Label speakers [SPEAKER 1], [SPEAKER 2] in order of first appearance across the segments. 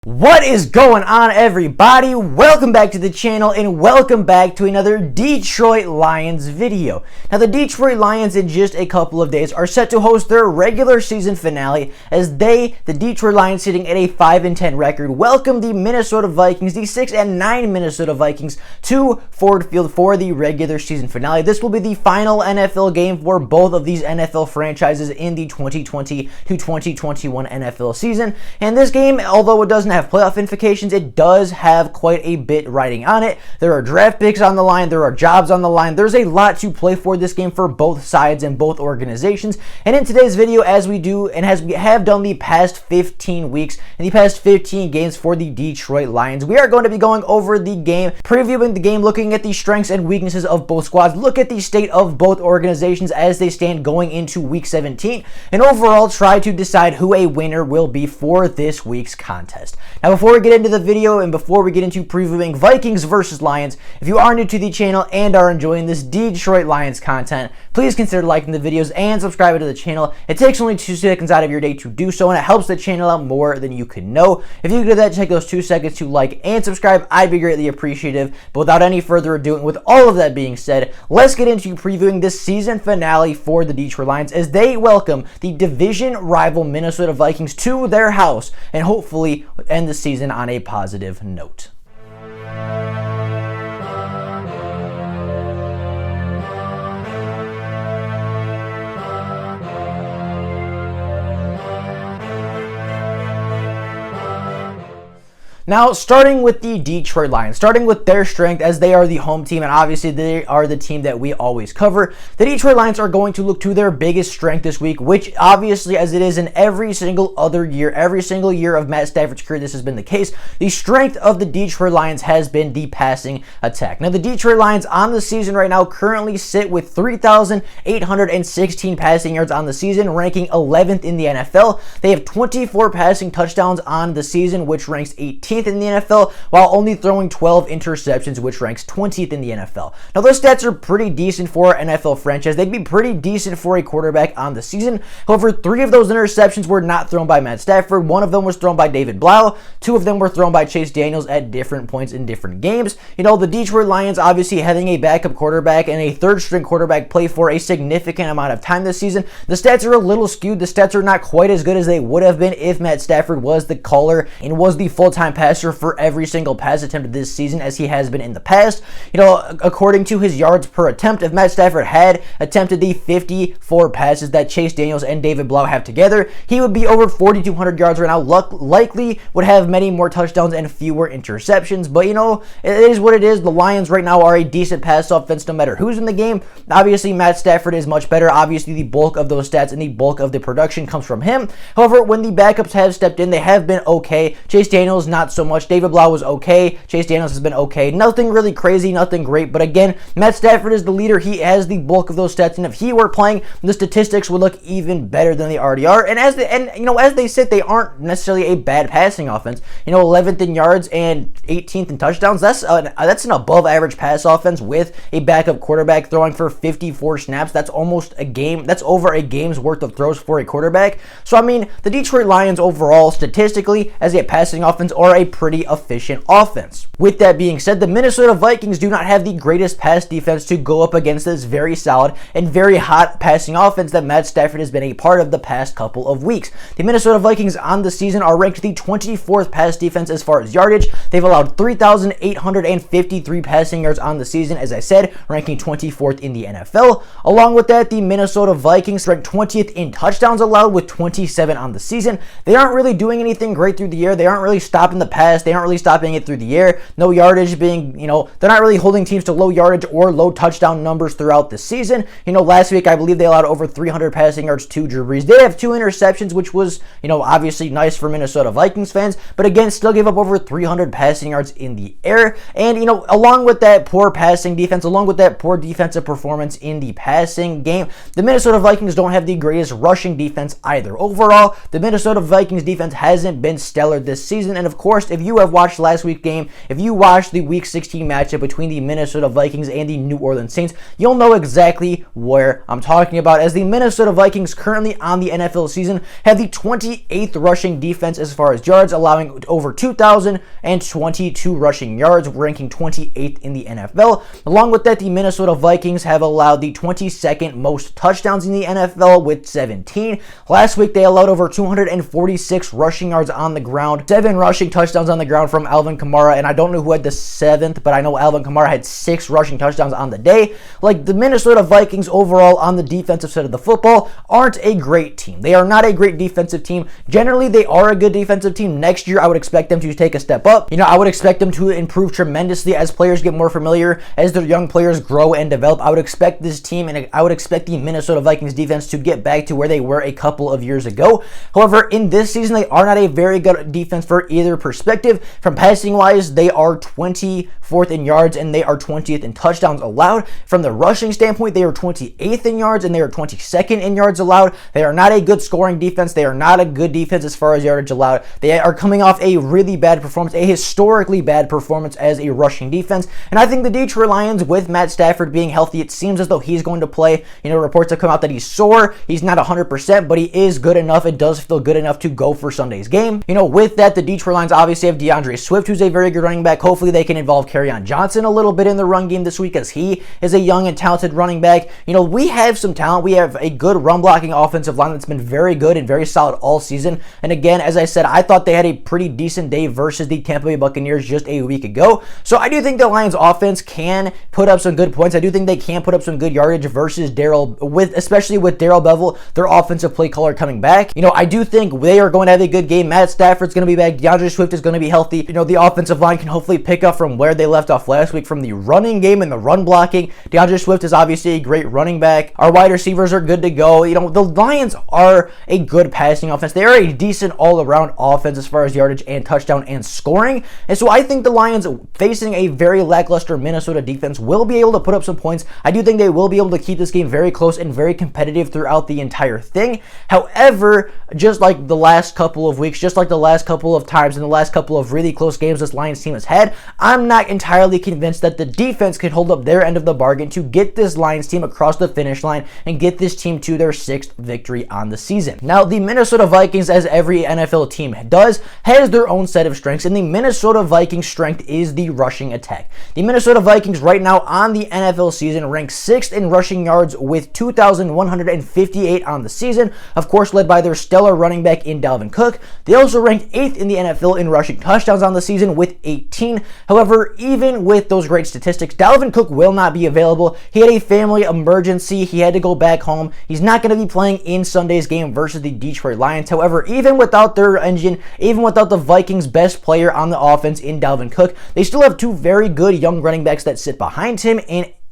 [SPEAKER 1] What is going on, everybody? Welcome back to the channel and welcome back to another Detroit Lions video. Now, the Detroit Lions in just a couple of days are set to host their regular season finale as the Detroit Lions, sitting at a 5-10 record, welcome the Minnesota Vikings, the 6-9 Minnesota Vikings, to Ford Field for the regular season finale. This will be the final NFL game for both of these NFL franchises in the 2020 to 2021 NFL season. And this game, although it doesn't have playoff implications, it does have quite a bit riding on it. There are draft picks on the line, there are jobs on the line, there's a lot to play for this game for both sides and both organizations. And in today's video, as we do and as we have done the past 15 weeks and the past 15 games for the Detroit Lions, we are going to be going over the game, previewing the game, looking at the strengths and weaknesses of both squads, look at the state of both organizations as they stand going into week 17, and overall try to decide who a winner will be for this week's contest. Now, before we get into the video and before we get into previewing Vikings versus Lions, if you are new to the channel and are enjoying this Detroit Lions content, please consider liking the videos and subscribing to the channel. It takes only 2 seconds out of your day to do so, and it helps the channel out more than you can know. If you could do that, take those 2 seconds to like and subscribe, I'd be greatly appreciative. But without any further ado, and with all of that being said, let's get into previewing this season finale for the Detroit Lions as they welcome the division rival Minnesota Vikings to their house and hopefully end the season on a positive note. Now, starting with the Detroit Lions, starting with their strength as they are the home team, and obviously they are the team that we always cover, the Detroit Lions are going to look to their biggest strength this week, which obviously, as it is in every single other year, every single year of Matt Stafford's career, this has been the case. The strength of the Detroit Lions has been the passing attack. Now, the Detroit Lions on the season right now currently sit with 3,816 passing yards on the season, ranking 11th in the NFL. They have 24 passing touchdowns on the season, which ranks 18th in the NFL, while only throwing 12 interceptions, which ranks 20th in the NFL. Now, those stats are pretty decent for an NFL franchise. They'd be pretty decent for a quarterback on the season. However, 3 of those interceptions were not thrown by Matt Stafford. 1 of them was thrown by David Blau. 2 of them were thrown by Chase Daniels at different points in different games. You know, the Detroit Lions obviously having a backup quarterback and a third-string quarterback play for a significant amount of time this season. The stats are a little skewed. The stats are not quite as good as they would have been if Matt Stafford was the caller and was the full-time passer for every single pass attempt this season as he has been in the past. You know, according to his yards per attempt, if Matt Stafford had attempted the 54 passes that Chase Daniels and David Blau have together, he would be over 4,200 yards right now, likely would have many more touchdowns and fewer interceptions. But, you know, it is what it is. The Lions right now are a decent pass offense no matter who's in the game. Obviously, Matt Stafford is much better. Obviously, the bulk of those stats and the bulk of the production comes from him. However, when the backups have stepped in, they have been okay. Chase Daniels, not so much. David Blau was okay. Chase Daniels has been okay. Nothing really crazy, nothing great. But again, Matt Stafford is the leader. He has the bulk of those stats, and if he were playing, the statistics would look even better than they already are. And as they sit, they aren't necessarily a bad passing offense. You know, 11th in yards and 18th in touchdowns. That's an above-average pass offense with a backup quarterback throwing for 54 snaps. That's almost a game. That's over a game's worth of throws for a quarterback. So I mean, the Detroit Lions overall, statistically, as a passing offense, are a pretty efficient offense. With that being said, the Minnesota Vikings do not have the greatest pass defense to go up against this very solid and very hot passing offense that Matt Stafford has been a part of the past couple of weeks. The Minnesota Vikings on the season are ranked the 24th pass defense as far as yardage. They've allowed 3,853 passing yards on the season, as I said, ranking 24th in the NFL. Along with that, the Minnesota Vikings ranked 20th in touchdowns allowed with 27 on the season. They aren't really doing anything great through the air. They aren't really stopping the pass. They aren't really stopping it through the air. No yardage being, they're not really holding teams to low yardage or low touchdown numbers throughout the season. You know, last week I believe they allowed over 300 passing yards to Drew Brees. They have 2 interceptions, which was, obviously nice for Minnesota Vikings fans, but again, still gave up over 300 passing yards in the air. And, along with that poor passing defense, along with that poor defensive performance in the passing game, the Minnesota Vikings don't have the greatest rushing defense either. Overall, the Minnesota Vikings defense hasn't been stellar this season, and of course, course, if you have watched last week's game, if you watched the Week 16 matchup between the Minnesota Vikings and the New Orleans Saints, you'll know exactly where I'm talking about, as the Minnesota Vikings, currently on the NFL season, have the 28th rushing defense as far as yards, allowing over 2,022 rushing yards, ranking 28th in the NFL. Along with that, the Minnesota Vikings have allowed the 22nd most touchdowns in the NFL with 17. Last week, they allowed over 246 rushing yards on the ground, 7 rushing touchdowns on the ground from Alvin Kamara, and I don't know who had the 7th, but I know Alvin Kamara had 6 rushing touchdowns on the day. Like, the Minnesota Vikings overall on the defensive side of the football aren't a great team. They are not a great defensive team. Generally, they are a good defensive team. Next year, I would expect them to take a step up. I would expect them to improve tremendously as players get more familiar, as their young players grow and develop. I would expect this team, and I would expect the Minnesota Vikings defense to get back to where they were a couple of years ago. However, in this season, they are not a very good defense for either perspective. From passing wise, they are 24th in yards and they are 20th in touchdowns allowed. From the rushing standpoint, they are 28th in yards and they are 22nd in yards allowed. They are not a good scoring defense. They are not a good defense as far as yardage allowed. They are coming off a really bad performance, a historically bad performance as a rushing defense. And I think the Detroit Lions, with Matt Stafford being healthy, it seems as though he's going to play. Reports have come out that he's sore. He's not 100%, but he is good enough. It does feel good enough to go for Sunday's game. With that, the Detroit Lions obviously have DeAndre Swift, who's a very good running back. Hopefully they can involve Kerryon Johnson a little bit in the run game this week, as he is a young and talented running back. We have some talent. We have a good run blocking offensive line that's been very good and very solid all season. And again, as I said, I thought they had a pretty decent day versus the Tampa Bay Buccaneers just a week ago. So I do think the Lions offense can put up some good points. I do think they can put up some good yardage versus especially with Darrell Bevel, their offensive play caller, coming back. I do think they are going to have a good game. Matt Stafford's going to be back. DeAndre Swift is going to be healthy. The offensive line can hopefully pick up from where they left off last week from the running game and the run blocking. DeAndre Swift is obviously a great running back. Our wide receivers are good to go. The Lions are a good passing offense. They are a decent all-around offense as far as yardage and touchdown and scoring. And so I think the Lions, facing a very lackluster Minnesota defense, will be able to put up some points. I do think they will be able to keep this game very close and very competitive throughout the entire thing. However, just like the last couple of weeks, just like the last couple of times in the last couple of really close games this Lions team has had, I'm not entirely convinced that the defense can hold up their end of the bargain to get this Lions team across the finish line and get this team to their 6th victory on the season. Now, the Minnesota Vikings, as every NFL team does, has their own set of strengths, and the Minnesota Vikings strength is the rushing attack. The Minnesota Vikings right now on the NFL season rank 6th in rushing yards with 2,158 on the season, of course led by their stellar running back in Dalvin Cook. They also rank 8th in the NFL in rushing touchdowns on the season with 18. However, even with those great statistics, Dalvin Cook will not be available. He had a family emergency. He had to go back home. He's not going to be playing in Sunday's game versus the Detroit Lions. However, even without their engine, even without the Vikings' best player on the offense in Dalvin Cook, they still have 2 very good young running backs that sit behind him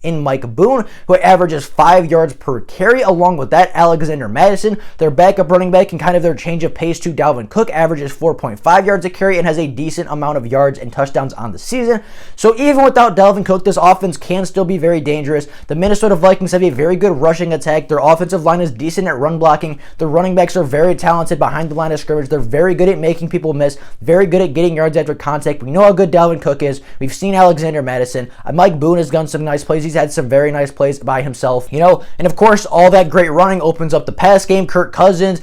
[SPEAKER 1] in Mike Boone, who averages 5 yards per carry. Along with that, Alexander Mattison, their backup running back and kind of their change of pace to Dalvin Cook, averages 4.5 yards a carry and has a decent amount of yards and touchdowns on the season. So even without Dalvin Cook, this offense can still be very dangerous. The Minnesota Vikings have a very good rushing attack. Their offensive line is decent at run blocking. The running backs are very talented behind the line of scrimmage. They're very good at making people miss, very good at getting yards after contact. We know how good Dalvin Cook is. We've seen Alexander Mattison. Mike Boone has done some nice plays. He's had some very nice plays by himself, and of course, all that great running opens up the pass game. Kirk Cousins,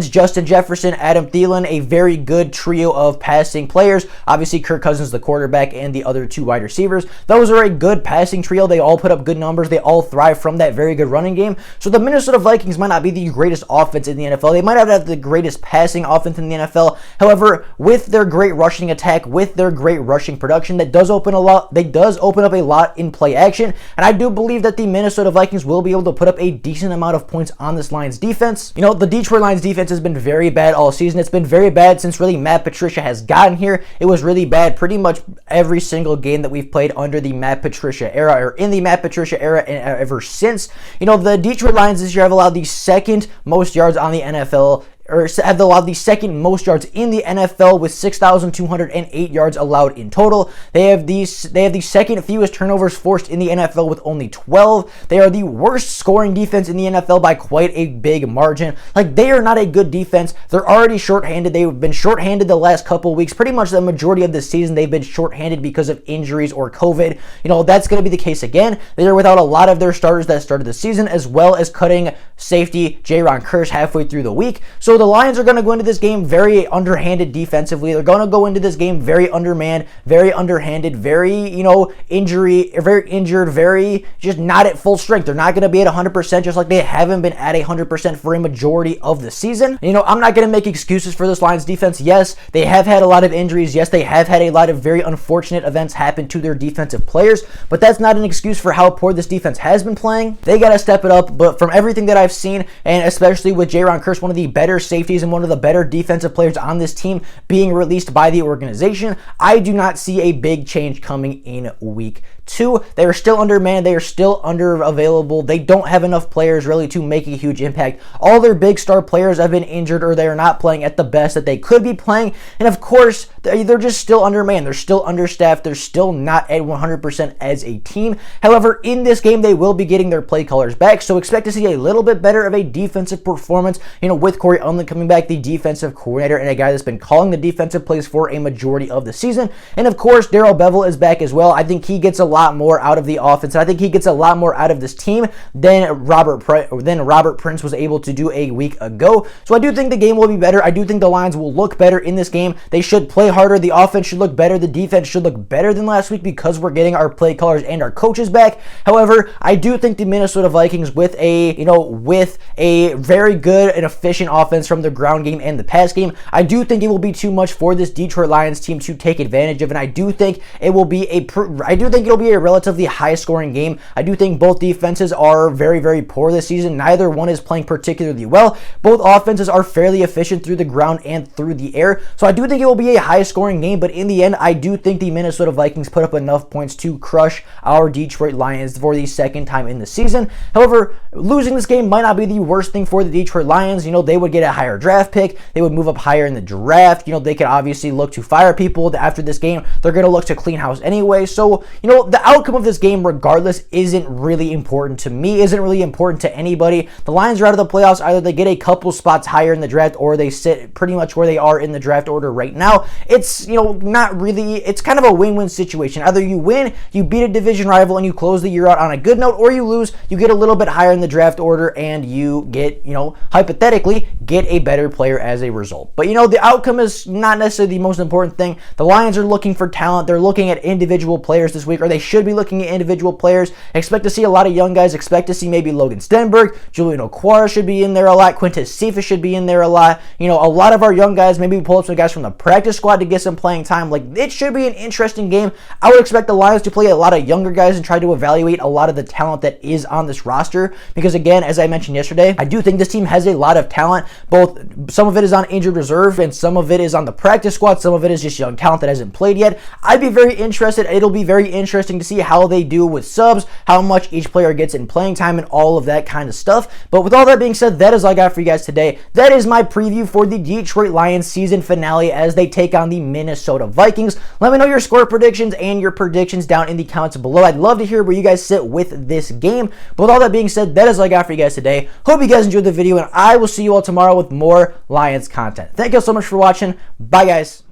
[SPEAKER 1] Justin Jefferson, Adam Thielen, a very good trio of passing players. Obviously, Kirk Cousins, the quarterback, and the other 2 wide receivers. Those are a good passing trio. They all put up good numbers. They all thrive from that very good running game. So the Minnesota Vikings might not be the greatest offense in the NFL. They might not have the greatest passing offense in the NFL. However, with their great rushing attack, with their great rushing production, that does open up a lot in play action, and I do believe that the Minnesota Vikings will be able to put up a decent amount of points on this Lions defense. The Detroit Lions defense has been very bad all season. It's been very bad since really Matt Patricia has gotten here. It was really bad pretty much every single game that we've played under the Matt Patricia era, or in the Matt Patricia era, and ever since. The Detroit Lions this year have allowed the 2nd most yards on the NFL have allowed the second most yards in the NFL with 6,208 yards allowed in total. They have the second fewest turnovers forced in the NFL with only 12. They are the worst scoring defense in the NFL by quite a big margin. Like, they are not a good defense. They're already shorthanded. They've been shorthanded the last couple weeks. Pretty much the majority of the season, they've been shorthanded because of injuries or COVID. You know, that's going to be the case again. They are without a lot of their starters that started the season, as well as cutting safety Jaron Kearse halfway through the week. So the Lions are going to go into this game very underhanded defensively. They're going to go into this game very undermanned, very underhanded, very, very injured, very just not at full strength. They're not going to be at 100%, just like they haven't been at 100% for a majority of the season. I'm not going to make excuses for this Lions defense. Yes, they have had a lot of injuries. Yes, they have had a lot of very unfortunate events happen to their defensive players, but that's not an excuse for how poor this defense has been playing. They got to step it up, but from everything that I've seen, and especially with Jaron Kearse, one of the better safeties and one of the better defensive players on this team being released by the organization, I do not see a big change coming in week 2. They are still undermanned. They are still under available. They don't have enough players really to make a huge impact. All their big star players have been injured, or they are not playing at the best that they could be playing. And of course, they're just still undermanned. They're still understaffed. They're still not at 100% as a team. However, in this game, they will be getting their play callers back. So expect to see a little bit better of a defensive performance, with Corey Unlin coming back, the defensive coordinator, and a guy that's been calling the defensive plays for a majority of the season. And of course, Bevel is back as well. I think he gets a lot more out of the offense. I think he gets a lot more out of this team than Robert Prince was able to do a week ago. So I do think the game will be better. I do think the Lions will look better in this game. They should play harder. The offense should look better. The defense should look better than last week because we're getting our play callers and our coaches back. However, I do think the Minnesota Vikings with a very good and efficient offense from the ground game and the pass game, I do think it will be too much for this Detroit Lions team to take advantage of, and I do think it'll be a relatively high scoring game. I do think both defenses are very, very poor this season. Neither one is playing particularly well. Both offenses are fairly efficient through the ground and through the air. So I do think it will be a high scoring game, but in the end, I do think the Minnesota Vikings put up enough points to crush our Detroit Lions for the second time in the season. However, losing this game might not be the worst thing for the Detroit Lions. They would get a higher draft pick. They would move up higher in the draft. They could obviously look to fire people after this game. They're going to look to clean house anyway. So, the outcome of this game, regardless, isn't really important to me, isn't really important to anybody. The Lions are out of the playoffs. Either they get a couple spots higher in the draft, or they sit pretty much where they are in the draft order right now. It's, not really, it's kind of a win-win situation. Either you win, you beat a division rival, and you close the year out on a good note, or you lose, you get a little bit higher in the draft order, and you get, hypothetically, get a better player as a result. But, the outcome is not necessarily the most important thing. The Lions are looking for talent. They're looking at individual players this week, or they should be looking at individual players. Expect to see a lot of young guys. Expect to see maybe Logan Stenberg, Julian Okwara should be in there a lot. Quintez Cephas should be in there a lot. A lot of our young guys, maybe pull up some guys from the practice squad to get some playing time. It should be an interesting game. I would expect the Lions to play a lot of younger guys and try to evaluate a lot of the talent that is on this roster, because again, as I mentioned yesterday, I do think this team has a lot of talent. Both, some of it is on injured reserve and some of it is on the practice squad. Some of it is just young talent that hasn't played yet. I'd be very interested. It'll be very interesting to see how they do with subs, how much each player gets in playing time, and all of that kind of stuff. But with all that being said, that is all I got for you guys today. That is my preview for the Detroit Lions season finale as they take on the Minnesota Vikings. Let me know your score predictions and your predictions down in the comments below. I'd love to hear where you guys sit with this game. But with all that being said, that is all I got for you guys today. Hope you guys enjoyed the video, and I will see you all tomorrow with more Lions content. Thank you all so much for watching. Bye, guys.